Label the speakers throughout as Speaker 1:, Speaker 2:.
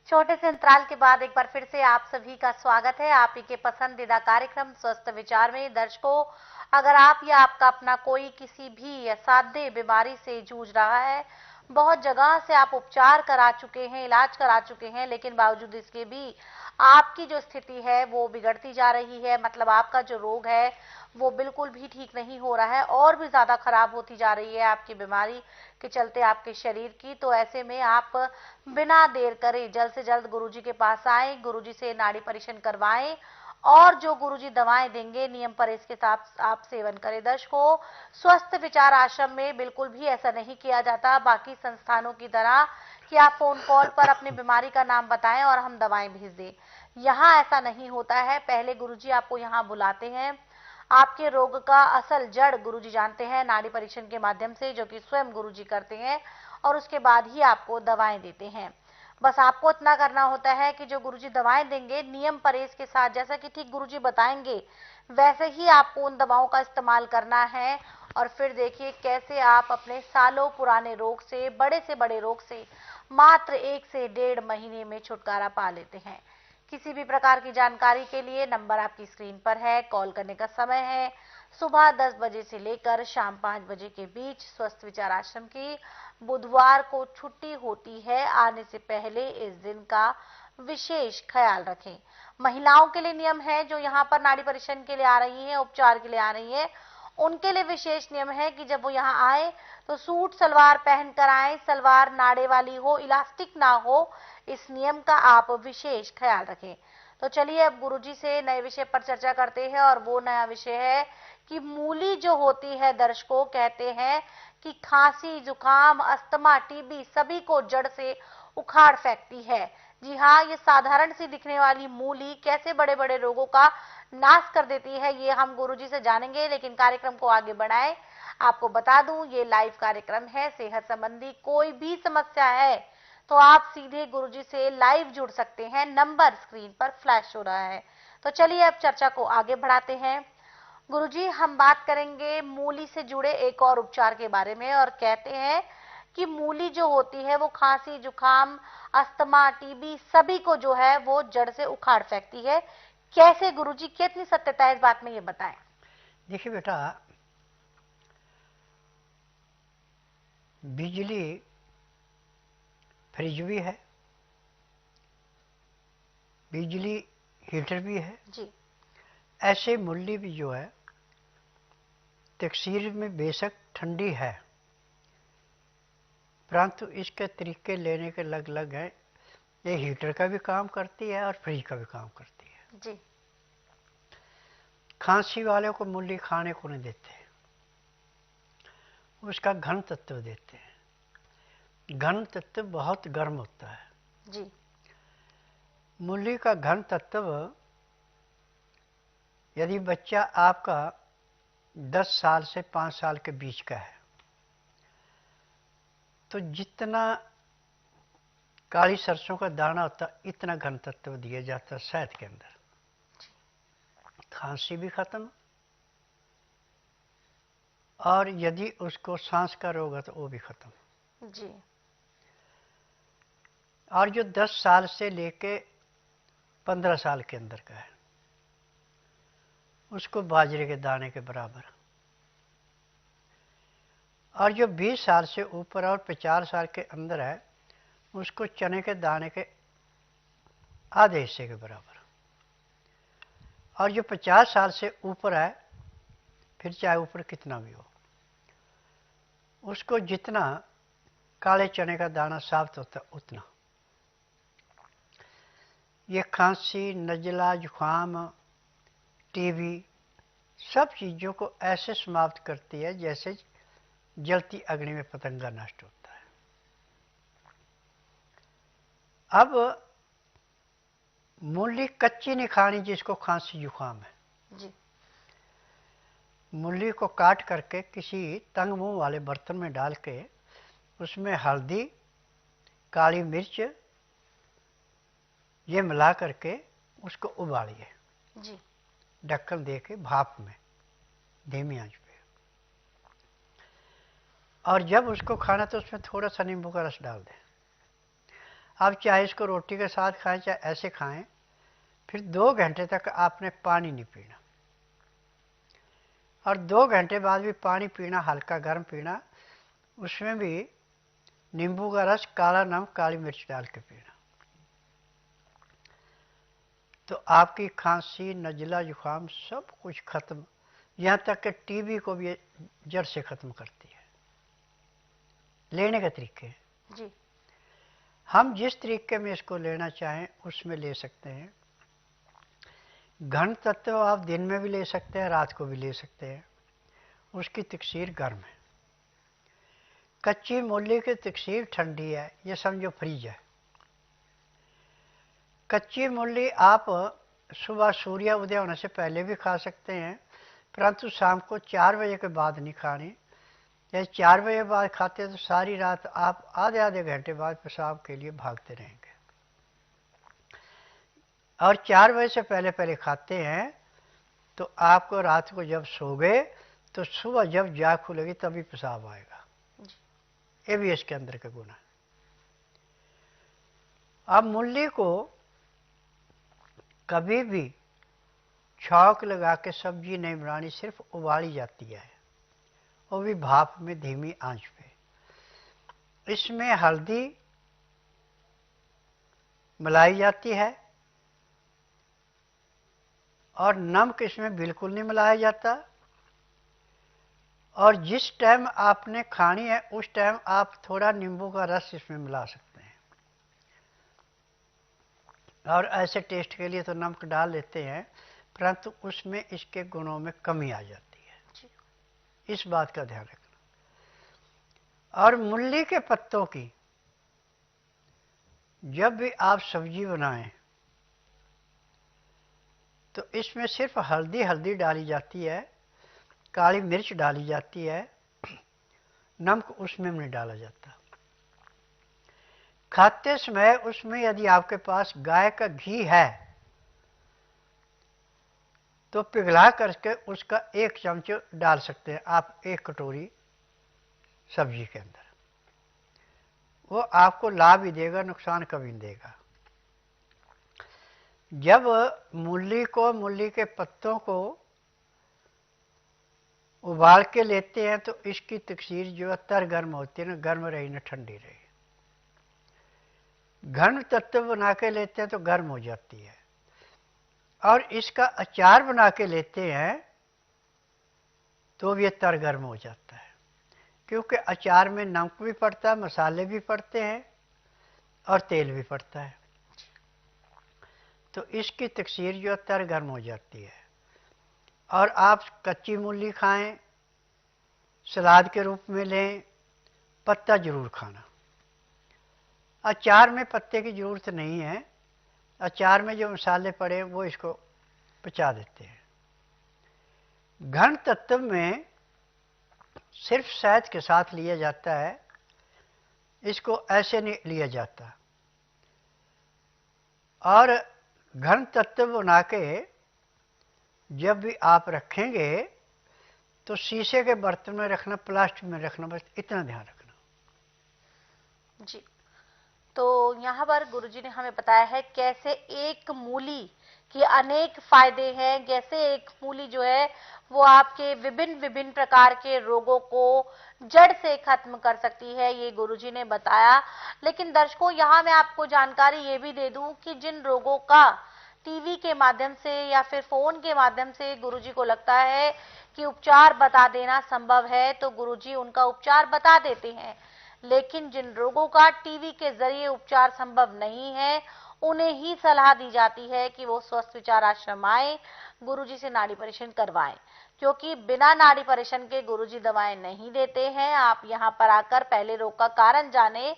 Speaker 1: छोटे से अंतराल के बाद एक बार फिर से आप सभी का स्वागत है आप ही के पसंदीदा कार्यक्रम स्वस्थ विचार में। दर्शकों, अगर आप या आपका अपना कोई किसी भी असाध्य बीमारी से जूझ रहा है, बहुत जगह से आप उपचार करा चुके हैं, इलाज करा चुके हैं, लेकिन बावजूद इसके भी आपकी जो स्थिति है वो बिगड़ती जा रही है, मतलब आपका जो रोग है वो बिल्कुल भी ठीक नहीं हो रहा है और भी ज्यादा खराब होती जा रही है आपकी बीमारी के चलते आपके शरीर की। तो ऐसे में आप बिना देर करे जल्द से जल्द गुरुजी के पास आए, गुरुजी से नाड़ी परीक्षण करवाएं और जो गुरुजी दवाएं देंगे नियम पर इसके साथ आप सेवन करें। दर्शकों, स्वस्थ विचार आश्रम में बिल्कुल भी ऐसा नहीं किया जाता बाकी संस्थानों की तरह कि आप फोन कॉल पर अपनी बीमारी का नाम बताएं और हम दवाएं भेज दें। यहाँ ऐसा नहीं होता है। पहले गुरुजी आपको यहाँ बुलाते हैं, आपके रोग का असल जड़ गुरुजी जानते हैं नाड़ी परीक्षण के माध्यम से, जो कि स्वयं गुरुजी करते हैं, और उसके बाद ही आपको दवाएं देते हैं। बस आपको इतना करना होता है कि जो गुरुजी दवाएं देंगे नियम परहेज के साथ, जैसा कि ठीक गुरुजी बताएंगे वैसे ही आपको उन दवाओं का इस्तेमाल करना है। और फिर देखिए कैसे आप अपने सालों पुराने रोग से, बड़े से बड़े रोग से मात्र 1 से 1.5 महीने में छुटकारा पा लेते हैं। किसी भी प्रकार की जानकारी के लिए नंबर आपकी स्क्रीन पर है। कॉल करने का समय है सुबह 10 बजे से लेकर शाम 5 बजे के बीच। स्वस्थ विचार आश्रम की बुधवार को छुट्टी होती है। आने से पहले इस दिन का विशेष ख्याल रखें। महिलाओं के लिए नियम है जो यहाँ पर नाड़ी परीक्षण के लिए आ रही है, उपचार के लिए आ रही है, उनके लिए विशेष नियम है कि जब वो यहाँ आए तो सूट सलवार पहन कर आए, सलवार नाड़े वाली हो, इलास्टिक ना हो। इस नियम का आप विशेष ख्याल रखें। तो चलिए अब गुरुजी से नए विषय पर चर्चा करते हैं और वो नया विषय है कि मूली जो होती है, दर्शकों कहते हैं कि खांसी, जुकाम, अस्थमा, टीबी सभी को जड़ से उखाड़ फेंकती है। जी हाँ, ये साधारण सी दिखने वाली मूली कैसे बड़े बड़े रोगों का नाश कर देती है, ये हम गुरुजी से जानेंगे। लेकिन कार्यक्रम को आगे बढ़ाएं, आपको बता दूं ये लाइव कार्यक्रम है। सेहत संबंधी कोई भी समस्या है तो आप सीधे गुरुजी से लाइव जुड़ सकते हैं। नंबर स्क्रीन पर फ्लैश हो रहा है। तो चलिए अब चर्चा को आगे बढ़ाते हैं। गुरुजी, हम बात करेंगे मूली से जुड़े एक और उपचार के बारे में, और कहते हैं कि मूली जो होती है वो खांसी, जुकाम, अस्थमा, टीबी सभी को जो है वो जड़ से उखाड़ फेंकती है। कैसे गुरुजी, कितनी सत्यता है इस बात में, ये बताएं।
Speaker 2: देखिए बेटा, बिजली फ्रिज भी है, बिजली हीटर भी है,
Speaker 1: जी
Speaker 2: ऐसे मूली भी जो है तकसीर में बेशक ठंडी है, परंतु इसके तरीके लेने के अलग अलग हैं। ये हीटर का भी काम करती है और फ्रिज का भी काम करती है।
Speaker 1: जी
Speaker 2: खांसी वाले को मूली खाने को नहीं देते, उसका घन तत्व देते हैं। घन तत्व बहुत गर्म होता है।
Speaker 1: जी
Speaker 2: मूली का घन तत्व, यदि बच्चा आपका 10 साल से 5 साल के बीच का है तो जितना काली सरसों का दाना होता इतना घन तत्व दिया जाता है शहद के अंदर। खांसी भी खत्म, और यदि उसको सांस का रोग है तो वो भी खत्म।
Speaker 1: जी
Speaker 2: और जो 10 साल से लेके 15 साल के अंदर का है उसको बाजरे के दाने के बराबर, और जो 20 साल से ऊपर और 50 साल के अंदर है उसको चने के दाने के आधे हिस्से के बराबर, और जो 50 साल से ऊपर है, फिर चाहे ऊपर कितना भी हो, उसको जितना काले चने का दाना साबित होता उतना। ये खांसी, नजला, जुकाम, टीबी सब चीज़ों को ऐसे समाप्त करती है जैसे जलती अग्नि में पतंगा नष्ट होता है। अब मूली कच्ची नहीं खानी जिसको खांसी जुकाम है।
Speaker 1: जी
Speaker 2: मूली को काट करके किसी तंग मुंह वाले बर्तन में डाल के उसमें हल्दी, काली मिर्च ये मिला करके उसको उबालिए,
Speaker 1: जी
Speaker 2: ढक्कन दे के भाप में धीमी आंच पे, और जब उसको खाना तो उसमें थोड़ा सा नींबू का रस डाल दें। आप चाहे इसको रोटी के साथ खाएं चाहे ऐसे खाएं, फिर 2 घंटे तक आपने पानी नहीं पीना, और 2 घंटे बाद भी पानी पीना हल्का गर्म पीना, उसमें भी नींबू का रस, काला नमक, काली मिर्च डाल के पीना। तो आपकी खांसी, नज़ला, जुकाम सब कुछ खत्म, यहाँ तक कि टीबी को भी जड़ से खत्म करती है। लेने के तरीके
Speaker 1: जी।
Speaker 2: हम जिस तरीके में इसको लेना चाहें उसमें ले सकते हैं। घन तत्व आप दिन में भी ले सकते हैं, रात को भी ले सकते हैं। उसकी तकसीर गर्म है। कच्ची मूली की तकसीर ठंडी है, ये समझो फ्रीज है। कच्ची मूली आप सुबह सूर्य उदय होने से पहले भी खा सकते हैं, परंतु शाम को 4 बजे के बाद नहीं खानी। यदि 4 बजे बाद खाते हैं तो सारी रात आप आधे आधे घंटे बाद पेशाब के लिए भागते रहेंगे, और 4 बजे से पहले पहले खाते हैं तो आपको रात को जब सो गए तो सुबह जब जाग खुलेगी तभी पेशाब आएगा। ये भी इसके अंदर का गुण है। अब मूली को कभी भी छौंक लगा के सब्जी नहीं बनानी, सिर्फ उबाली जाती है, वो भी भाप में धीमी आंच पे। इसमें हल्दी मिलाई जाती है और नमक इसमें बिल्कुल नहीं मिलाया जाता, और जिस टाइम आपने खानी है उस टाइम आप थोड़ा नींबू का रस इसमें मिला सकते हैं, और ऐसे टेस्ट के लिए तो नमक डाल लेते हैं, परंतु उसमें इसके गुणों में कमी आ जाती है। इस बात का ध्यान रखना। और मूली के पत्तों की जब भी आप सब्जी बनाएं तो इसमें सिर्फ हल्दी डाली जाती है, काली मिर्च डाली जाती है, नमक उसमें नहीं डाला जाता। खाते समय उसमें यदि आपके पास गाय का घी है तो पिघला करके उसका 1 चम्मच डाल सकते हैं आप 1 कटोरी सब्जी के अंदर। वो आपको लाभ ही देगा, नुकसान कभी नहीं देगा। जब मूली के पत्तों को उबाल के लेते हैं तो इसकी तकसीर जो है तर गर्म होती है, ना गर्म रही ना ठंडी रही। घन तत्व बना के लेते हैं तो गर्म हो जाती है, और इसका अचार बना के लेते हैं तो भी ये तर गर्म हो जाता है, क्योंकि अचार में नमक भी पड़ता है, मसाले भी पड़ते हैं और तेल भी पड़ता है, तो इसकी तकसीर जो तर गर्म हो जाती है। और आप कच्ची मूली खाएं, सलाद के रूप में लें, पत्ता जरूर खाना। अचार में पत्ते की ज़रूरत नहीं है, अचार में जो मसाले पड़े वो इसको पचा देते हैं। घन तत्व में सिर्फ शहद के साथ लिया जाता है, इसको ऐसे नहीं लिया जाता। और घन तत्व बना के जब भी आप रखेंगे तो शीशे के बर्तन में रखना, प्लास्टिक में रखना, बस इतना ध्यान रखना।
Speaker 1: जी। तो यहाँ पर गुरुजी ने हमें बताया है कैसे एक मूली के अनेक फायदे हैं, कैसे एक मूली जो है वो आपके विभिन्न विभिन्न प्रकार के रोगों को जड़ से खत्म कर सकती है, ये गुरुजी ने बताया। लेकिन दर्शकों, यहाँ मैं आपको जानकारी ये भी दे दूं कि जिन रोगों का टीवी के माध्यम से या फिर फोन के माध्यम से गुरुजी को लगता है कि उपचार बता देना संभव है तो गुरुजी उनका उपचार बता देते हैं, लेकिन जिन रोगों का टीवी के जरिए उपचार संभव नहीं है उन्हें ही सलाह दी जाती है कि वो स्वस्थ विचार आश्रम आए, गुरुजी से नाड़ी परीक्षण करवाएं, क्योंकि बिना नाड़ी परीक्षण के गुरुजी दवाएं नहीं देते हैं। आप यहाँ पर आकर पहले रोग का कारण जाने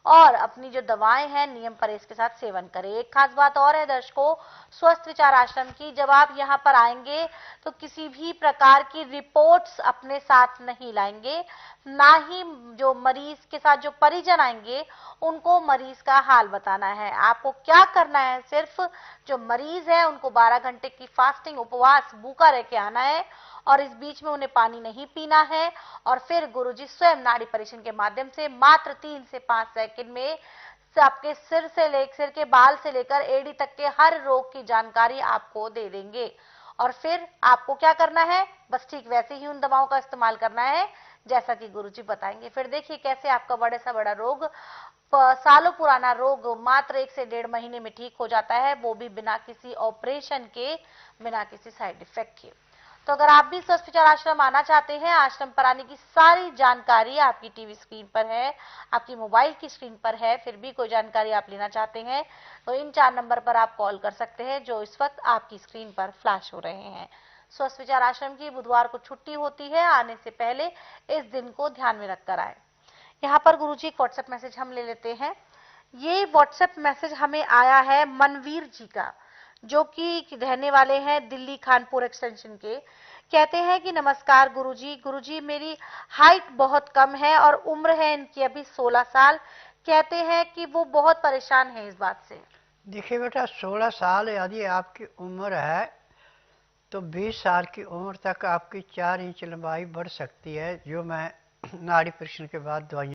Speaker 1: और अपनी जो दवाएं हैं नियम परहेज के साथ सेवन करें। एक खास बात और है दर्शकों, स्वस्थ विचार आश्रम की, जब आप यहाँ पर आएंगे तो किसी भी प्रकार की रिपोर्ट्स अपने साथ नहीं लाएंगे, ना ही जो मरीज के साथ जो परिजन आएंगे उनको मरीज का हाल बताना है। आपको क्या करना है, सिर्फ जो मरीज है उनको 12 घंटे की फास्टिंग, उपवास, भूखा रह के आना है और इस बीच में उन्हें पानी नहीं पीना है, और फिर गुरुजी स्वयं नाड़ी परीक्षण के माध्यम से मात्र 3 से 5 सेकंड में आपके सिर के बाल से लेकर एड़ी तक के हर रोग की जानकारी आपको दे देंगे। और फिर आपको क्या करना है, बस ठीक वैसे ही उन दवाओं का इस्तेमाल करना है जैसा कि गुरुजी बताएंगे। फिर देखिए कैसे आपका बड़े से बड़ा रोग, सालों पुराना रोग मात्र 1 से 1.5 महीने में ठीक हो जाता है, वो भी बिना किसी ऑपरेशन के, बिना किसी साइड इफेक्ट के। तो अगर आप भी स्वस्थ विचार आश्रम आना चाहते हैं, आश्रम पर आने की सारी जानकारी आपकी टीवी स्क्रीन पर है, आपकी मोबाइल की स्क्रीन पर है, फिर भी कोई जानकारी आप लेना चाहते हैं तो इन 4 नंबर पर आप कॉल कर सकते हैं जो इस वक्त आपकी स्क्रीन पर फ्लैश हो रहे हैं। स्वस्थ विचार आश्रम की बुधवार को छुट्टी होती है, आने से पहले इस दिन को ध्यान में रखकर आए। यहाँ पर गुरुजी एक व्हाट्सएप मैसेज हम ले लेते हैं। ये व्हाट्सएप मैसेज हमें आया है मनवीर जी का, जो कि रहने वाले हैं दिल्ली खानपुर एक्सटेंशन के। कहते हैं कि नमस्कार गुरुजी, गुरुजी मेरी हाइट बहुत कम है और उम्र है इनकी अभी 16 साल। कहते हैं कि वो बहुत परेशान है इस बात से।
Speaker 2: देखिए बेटा, 16 साल यदि आपकी उम्र है तो 20 साल की उम्र तक आपकी 4 इंच लंबाई बढ़ सकती है, जो मैं नाड़ी परीक्षण के बाद दवाई